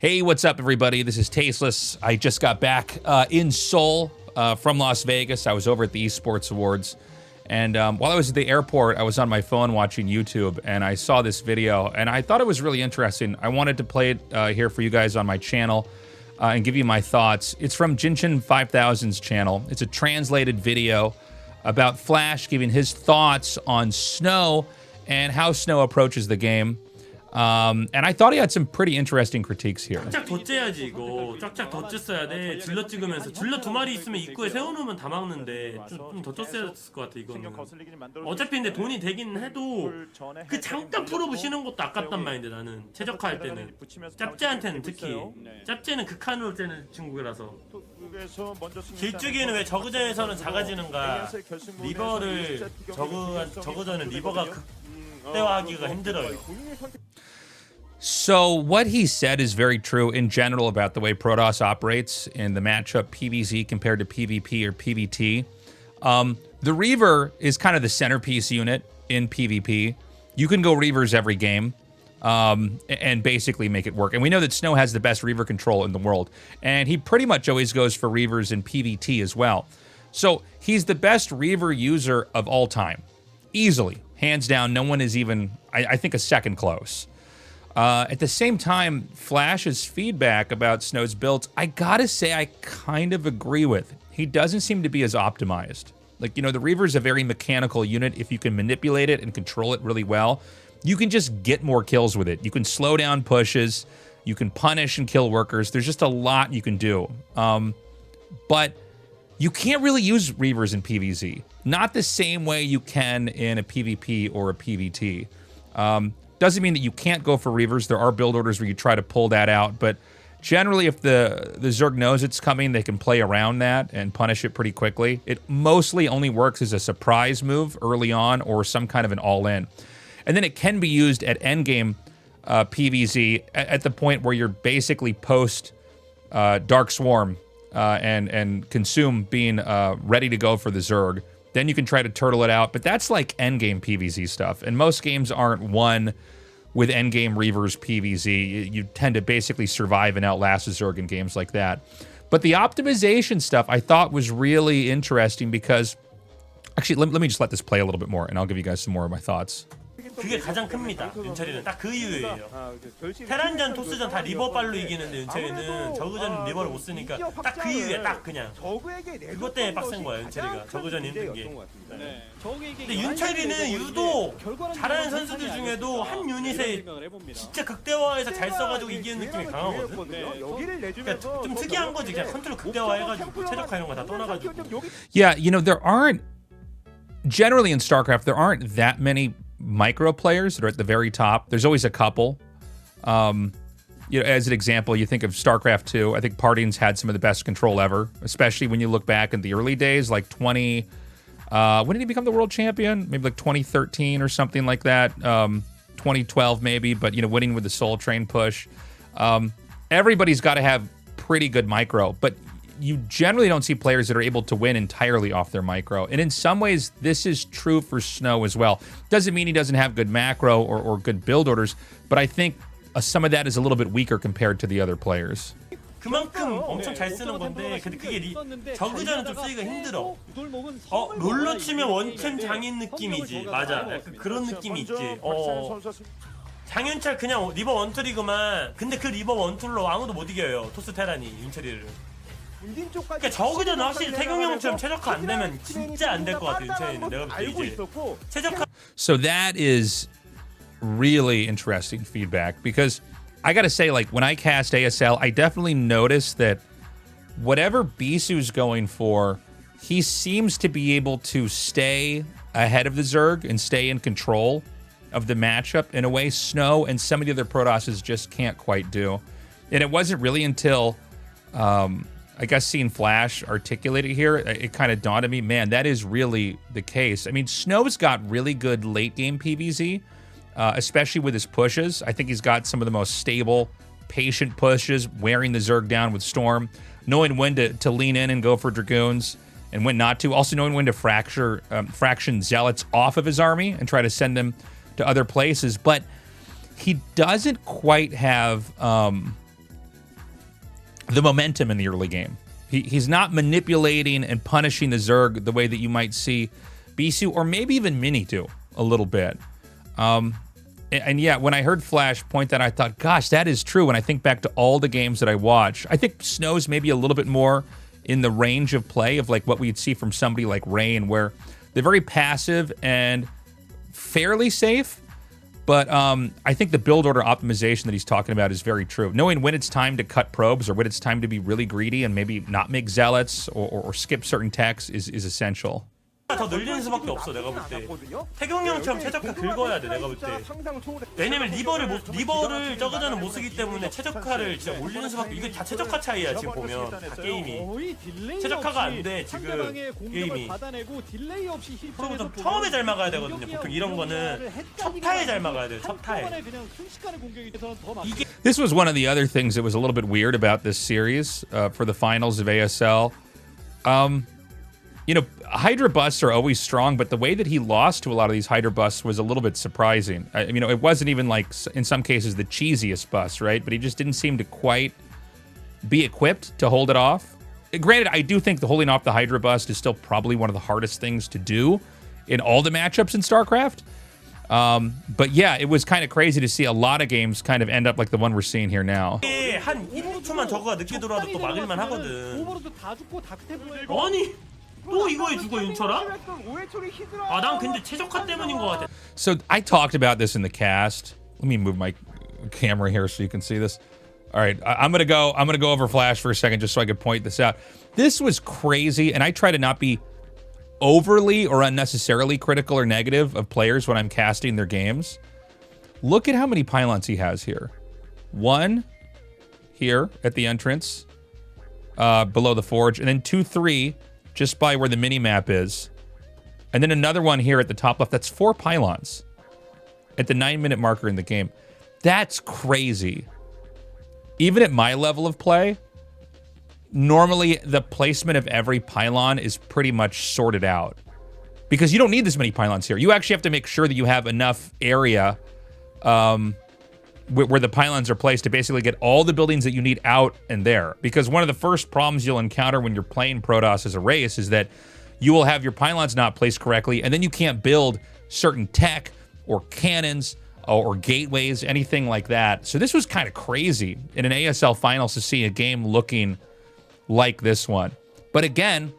Hey, what's up, everybody? This is Tasteless. I just got back in Seoul from Las Vegas. I was over at the Esports Awards. And while I was at the airport, I was on my phone watching YouTube, and I saw this video, and I thought it was really interesting. I wanted to play it here for you guys on my channel and give you my thoughts. It's from Jinchin 5000's channel. It's a translated video about Flash giving his thoughts on Snow and how Snow approaches the game. And I thought he had some pretty interesting critiques here. 쫙쫙 덧째야지 이거. 쫙쫙 덧쨌어야 돼. 질럿 찍으면서 질럿 두 마리 있으면 입구에 세워놓으면 다 막는데 좀 덧쳤어야 됐을 것 같아 이거는. 어차피 근데 돈이 되긴 해도 그 잠깐 풀어부시는 것도 아깝단 말인데 나는 최적화할 때는 짭제한테는 특히 짭제는 극한으로 째는 친구라서. 길쭉이는 왜 저그전에서는 작아지는가? 리버를 저그전은 리버가 극대화하기가 힘들어요. So what he said is very true in general about the way Protoss operates in the matchup PvZ compared to PvP or PvT. The Reaver is kind of the centerpiece unit in PvP. You can go Reavers every game and basically make it work. And we know that Snow has the best Reaver control in the world. And he pretty much always goes for Reavers in PvT as well. So he's the best Reaver user of all time. Easily. Hands down, no one is even, I think, a second close. At the same time, Flash's feedback about Snow's builds, I gotta say I kind of agree with. He doesn't seem to be as optimized. Like, you know, the Reaver is a very mechanical unit. If you can manipulate it and control it really well, you can just get more kills with it. You can slow down pushes, you can punish and kill workers. There's just a lot you can do. But you can't really use Reavers in PvZ. Not the same way you can in a PvP or a PvT. Doesn't mean that you can't go for Reavers. There are build orders where you try to pull that out, but generally if the Zerg knows it's coming, they can play around that and punish it pretty quickly. It mostly only works as a surprise move early on or some kind of an all-in. And then it can be used at endgame PvZ at the point where you're basically post Dark Swarm and Consume being ready to go for the Zerg. Then you can try to turtle it out, but that's like endgame PvZ stuff. And most games aren't won with endgame Reavers PvZ. You tend to basically survive and outlast a Zerg in games like that. But the optimization stuff I thought was really interesting because... Actually, let me just let this play a little bit more, and I'll give you guys some more of my thoughts. 그게 가장 큽니다. 윤철이는 딱 그 이유예요. 테란전, 토스전 다 리버발로 이기는데 윤철이는 저그전 리버를 못 쓰니까 딱 그 이유에 딱 그냥 그것 때문에 빡센 거야 윤철이가. 저그전 힘든 게. 근데 윤철이는 유독 잘하는 선수들 중에도 한 유닛에 진짜 극대화해서 잘 써가지고 이기는 느낌이 강하거든. 그러니까 좀 특이한 거지. 그냥 컨트롤 극대화해가지고 최적화 이런 거 다 떠나가지고. Yeah, you know, there aren't... Generally in StarCraft, there aren't that many micro players that are at the very top. There's always a couple. You know, as an example, you think of StarCraft 2. I think Parting's had some of the best control ever, especially when you look back in the early days, like when did he become the world champion? Maybe like 2013 or something like that. 2012 maybe, but, you know, winning with the Soul Train push. Everybody's got to have pretty good micro, but you generally don't see players that are able to win entirely off their micro. And in some ways, this is true for Snow as well. Doesn't mean he doesn't have good macro or good build orders, but I think some of that is a little bit weaker compared to the other players. 그만큼 엄청 잘 쓰는 건데 근데 그게 저그전은 좀 쓰기가 힘들어. 롤로 치면 원챔 장인 느낌이지. 맞아. 약간 그런 느낌이 있지. 장윤철 그냥 리버 원툴이구만. 근데 그 리버 원툴로 아무도 못 이겨요. 토스 테란이 윤철이를. 그러니까 저그전은 확실히 태경 형처럼 최적화 안 되면 진짜 안 될 것 같아 윤철이는. 내가 볼 때 이제 최적화. So that is really interesting feedback because I gotta say, like, when I cast ASL, I definitely noticed that whatever Bisu's going for, he seems to be able to stay ahead of the Zerg and stay in control of the matchup in a way Snow and some of the other Protosses just can't quite do. And it wasn't really until, I guess, seeing Flash articulate it here, it kind of dawned on me, man, that is really the case. I mean, Snow's got really good late-game PvZ, especially with his pushes. I think he's got some of the most stable, patient pushes, wearing the Zerg down with Storm, knowing when to lean in and go for Dragoons, and when not to. Also knowing when to fraction Zealots off of his army and try to send them to other places. But he doesn't quite have the momentum in the early game. He's not manipulating and punishing the Zerg the way that you might see Bisu or maybe even Mini do a little bit. And yeah, when I heard Flash point that, I thought, gosh, that is true. When I think back to all the games that I watch, I think Snow's maybe a little bit more in the range of play of like what we'd see from somebody like Rain, where they're very passive and fairly safe. But I think the build order optimization that he's talking about is very true. Knowing when it's time to cut probes or when it's time to be really greedy and maybe not make zealots or skip certain techs is essential. 더 늘리는 수밖에 없어 내가 볼 때. 태경 형처럼 최적화 긁어야 돼 내가 볼 때. 왜냐면 리버를 저거는 못 쓰기 때문에 최적화를 진짜 올리는 수밖에. 이게 다 최적화 차이야 지금 보면 다 게임이. 최적화가 안 돼 지금 게임이. 프로부터 처음에 잘 막아야 되거든요. 보통 이런 거는 첫 타에 잘 막아야 돼요. 첫 타에. This was one of the other things that was a little bit weird about this series for the finals of ASL. You know, Hydra busts are always strong, but the way that he lost to a lot of these Hydra busts was a little bit surprising. You know, it wasn't even like, in some cases, the cheesiest bust, right? But he just didn't seem to quite be equipped to hold it off. Granted, I do think the holding off the Hydra bust is still probably one of the hardest things to do in all the matchups in StarCraft. But yeah, it was kind of crazy to see a lot of games kind of end up like the one we're seeing here now. 한 1, 2초만 저거가 늦게 들어와도 또 막을만 하거든. 아니! 또 이거에 죽어 윤철아? 아, 난 근데 최적화 때문인 것 같아. So I talked about this in the cast. Let me move my camera here so you can see this. All right, I'm gonna go over Flash for a second just so I could point this out. This was crazy, and I try to not be overly or unnecessarily critical or negative of players when I'm casting their games. Look at how many pylons he has here. One here at the entrance, below the forge, and then 2, 3. Just by where the mini-map is. And then another one here at the top left. That's 4 pylons at the 9-minute marker in the game. That's crazy. Even at my level of play, normally the placement of every pylon is pretty much sorted out. Because you don't need this many pylons here. You actually have to make sure that you have enough area where the pylons are placed to basically get all the buildings that you need out and there. Because one of the first problems you'll encounter when you're playing Protoss as a race is that you will have your pylons not placed correctly, and then you can't build certain tech or cannons or gateways, anything like that. So this was kind of crazy in an ASL finals to see a game looking like this one. But again,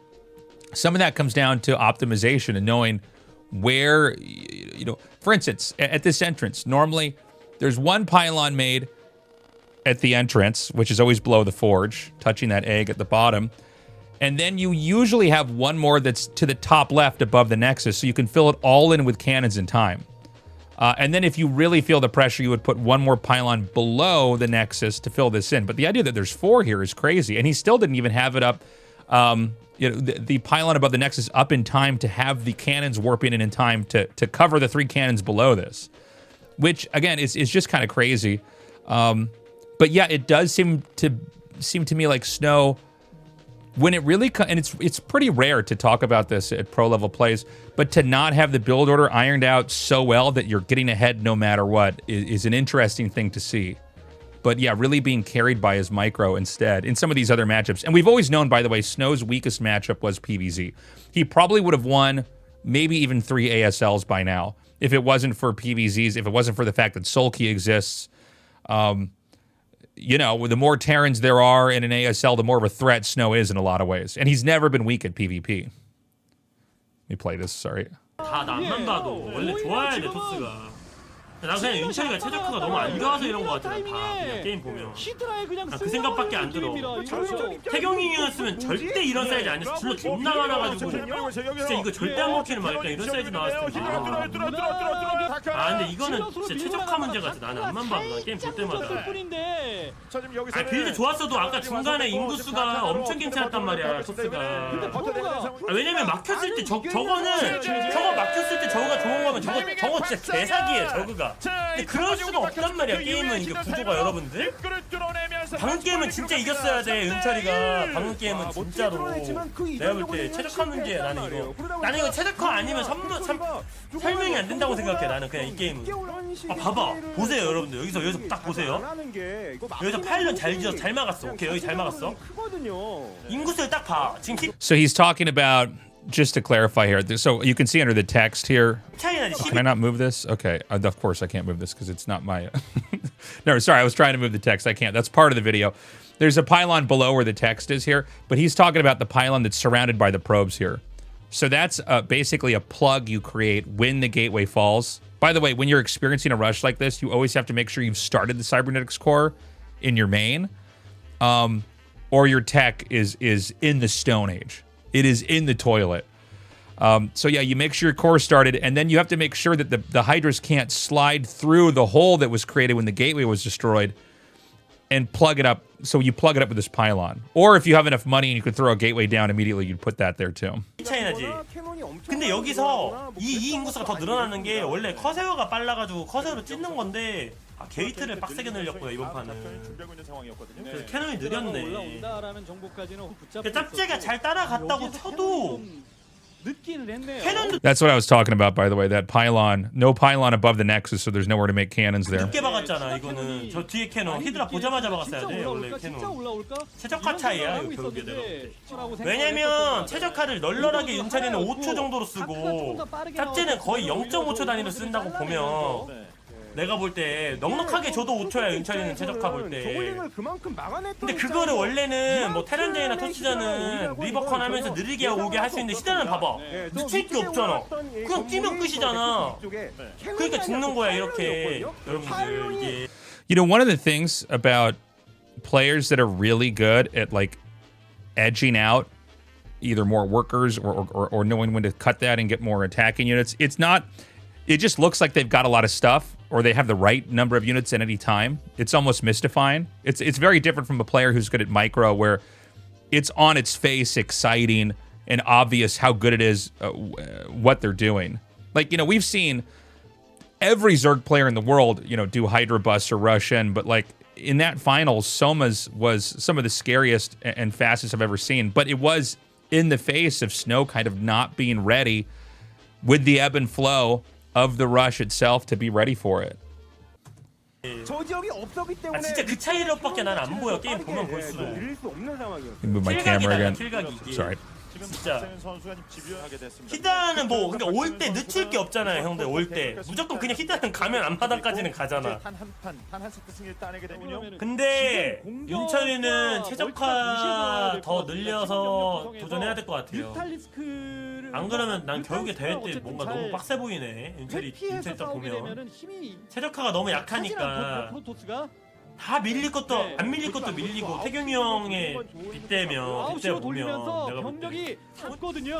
some of that comes down to optimization and knowing where, you know, for instance, at this entrance, normally there's one pylon made at the entrance, which is always below the forge, touching that egg at the bottom. And then you usually have one more that's to the top left above the nexus, so you can fill it all in with cannons in time. And then if you really feel the pressure, you would put one more pylon below the nexus to fill this in. But the idea that there's 4 here is crazy. And he still didn't even have it up, you know, the pylon above the nexus up in time to have the cannons warping in time to cover the 3 cannons below this. Which, again, is just kind of crazy. But yeah, it does seem to me like Snow, when it really and it's pretty rare to talk about this at pro level plays, but to not have the build order ironed out so well that you're getting ahead no matter what is an interesting thing to see. But yeah, really being carried by his micro instead in some of these other matchups. And we've always known, by the way, Snow's weakest matchup was PvZ. He probably would have won maybe even 3 ASLs by now if it wasn't for PvZs, if it wasn't for the fact that Sulky exists. You know, the more Terrans there are in an ASL, the more of a threat Snow is in a lot of ways. And he's never been weak at PvP. Let me play this, sorry. 다 남만 봐도 원래 좋아야 돼 토스가. 나 그냥 윤철이가 최적화가 너무 안 좋아서 이런 거 같아. 다 그냥 게임 보면. 그 생각밖에 안 들어. 태경이었으면 절대 이런 사이즈 아니었어. 줄로 존나 많아가지고 진짜 이거 절대 안 먹히는 막 이런 사이즈 나왔을 텐데. 아 근데 이거는 진짜 최적화 문제 같아. 나는 앞만 봐도 나 게임 볼 때마다. 아 빌드 좋았어도 아까 중간에 인구수가 엄청 괜찮았단 말이야 토스가. 아, 왜냐면 막혔을 때 저거 막혔을 때 저거가 좋은 거면 저거 진짜 개사기예요 저거가. 근데 그럴 수가 없단 말이야 게임은 이게 구조가 여러분들. 방금 게임은 진짜 이겼어야 돼. 은철이가 방금 게임은 진짜로 내가 볼 때 최적화 문제. 나는 이거 최적화 아니면 설명이 안 된다고 생각해. 나는 그냥 이 게임은. 봐봐 보세요 여러분들. 여기서 딱 보세요. 여기서 파일런 잘 막았어. 오케이 여기 잘 막았어. 인구수를 딱 봐. 지금 So he's talking about, just to clarify here, so you can see under the text here. Can I not move this? Okay, of course I can't move this because it's not my... No, sorry, I was trying to move the text. I can't. That's part of the video. There's a pylon below where the text is here, but he's talking about the pylon that's surrounded by the probes here. So that's basically a plug you create when the gateway falls. By the way, when you're experiencing a rush like this, you always have to make sure you've started the cybernetics core in your main, or your tech is in the Stone Age. It is in the toilet. So yeah, you make sure your core started, and then you have to make sure that the Hydras can't slide through the hole that was created when the gateway was destroyed and plug it up. So you plug it up with this pylon. Or if you have enough money and you could throw a gateway down immediately, you'd put that there too. 차이나지. 근데 여기서 이 인구수가 더 늘어나는 게 원래 커세어가 빨라가지고 커세어로 찢는 건데 게이트를 빡세게 늘렸고요 이번 판은. 그래서 캐논이 느렸네. 짭제가 잘 따라갔다고 쳐도 That's what I was talking about, by the way. That pylon, no pylon above the nexus, so there's nowhere to make cannons there. 늦게 박았잖아 이거는. 저 뒤에 캐논 히드라 보자마자 박았어야 돼 원래 캐논. 최적화 차이야 이거 결국에 내가. 왜냐면 최적화를 널널하게 윤찬이는 5초 정도로 쓰고 짭제는 거의 0.5초 단위로 쓴다고 보면 내가 볼 때 넉넉하게 줘도 5초야 윤철이는 최적화 볼 때. 근데 그거를 원래는 뭐 테란전이나 토치전은 리버컨 하면서 느리게 오게 할 수 있는데 시대는 봐봐 늦출 게 없잖아. 그냥 뛰면 끝이잖아. 그러니까 죽는 거야 이렇게 여러분들 이게. You know, one of the things about players that are really good at like edging out either more workers or knowing when to cut that and get more attacking units, it just looks like they've got a lot of stuff or they have the right number of units at any time. It's almost mystifying. It's very different from a player who's good at micro where it's on its face exciting and obvious how good it is, what they're doing. Like, you know, we've seen every Zerg player in the world, you know, do Hydra Bus or rush in, but like in that finals, Soma's was some of the scariest and fastest I've ever seen, but it was in the face of Snow kind of not being ready with the ebb and flow of the rush itself to be ready for it. 진짜 그 차이로밖에 난 안 보여. 게임 보면 볼수록. Move my camera again. Sorry. 진짜 히드라는 뭐 그러니까 올 때 늦출 게 없잖아요 형들. 올 때 무조건 그냥 히드라는 가면 앞바닥까지는 가잖아. 근데 윤철이는 최적화 더 늘려서 도전해야 될 것 같아요. 안 그러면 난 결국에 대회 때 뭔가 너무 빡세 보이네. 윤철이 딱 보면 최적화가 너무 약하니까 다 밀릴 것도 안 밀릴 것도 밀리고 태경이 형의 빗대면 빗대 보면 내가 볼때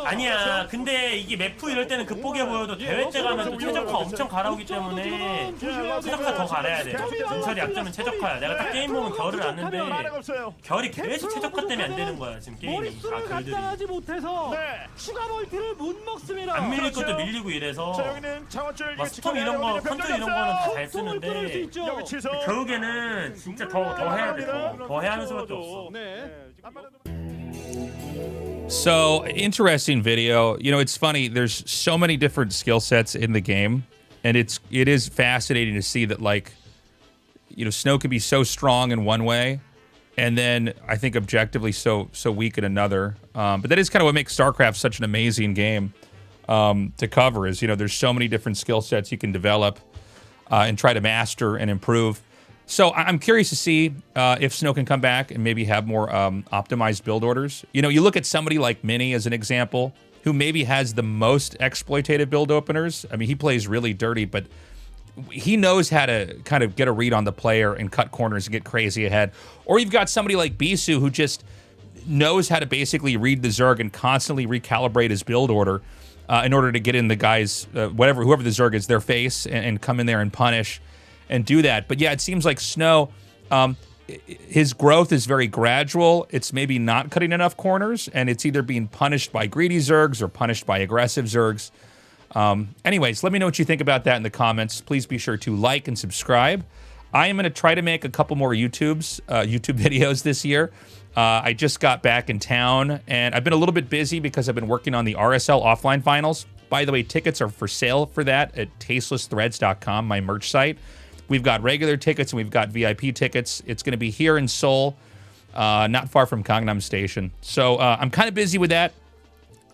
아니야. 근데 이게 매프 이럴 때는 극복해 보여도 대회 때 가면 또 최적화 엄청 갈아오기 때문에 최적화 더 갈아야 돼. 윤철이 약점은 최적화야. 내가 딱 게임 보면 결을 아는데 결이 계속 최적화 때문에 안 되는 거야 지금 게임이. 다 결들이 안 밀릴 것도 밀리고 이래서 막 스톰 이런 거 컨트롤 이런 거는 다 잘 쓰는데 결국에는 진짜 더 해야 돼. 더 해야 하는 수밖에 없어. So, interesting video. You know, it's funny. There's so many different skill sets in the game, and it is fascinating to see that, like, you know, Snow can be so strong in one way, and then I think objectively so weak in another. But that is kind of what makes StarCraft such an amazing game to cover. Is, you know, there's so many different skill sets you can develop and try to master and improve. So I'm curious to see if Snow can come back and maybe have more optimized build orders. You know, you look at somebody like Mini as an example, who maybe has the most exploitative build openers. I mean, he plays really dirty, but he knows how to kind of get a read on the player and cut corners and get crazy ahead. Or you've got somebody like Bisu who just knows how to basically read the Zerg and constantly recalibrate his build order in order to get in the guys, whoever the Zerg is, their face and come in there and punish and do that. But yeah, it seems like Snow, his growth is very gradual. It's maybe not cutting enough corners, and it's either being punished by greedy Zergs or punished by aggressive Zergs. Anyways, let me know what you think about that in the comments. Please be sure to like and subscribe. I am going to try to make a couple more YouTube videos this year. I just got back in town, and I've been a little bit busy because I've been working on the RSL offline finals. By the way, tickets are for sale for that at tastelessthreads.com, my merch site. We've got regular tickets and we've got VIP tickets. It's going to be here in Seoul, not far from Gangnam Station. So I'm kind of busy with that.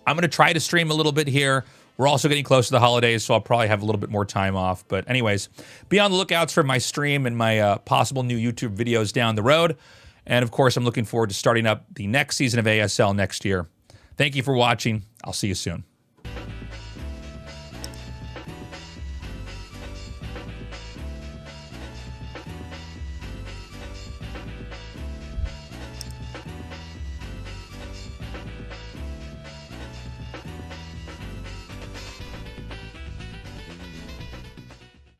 I'm going to try to stream a little bit here. We're also getting close to the holidays, so I'll probably have a little bit more time off. But anyways, be on the lookouts for my stream and my possible new YouTube videos down the road. And of course, I'm looking forward to starting up the next season of ASL next year. Thank you for watching. I'll see you soon.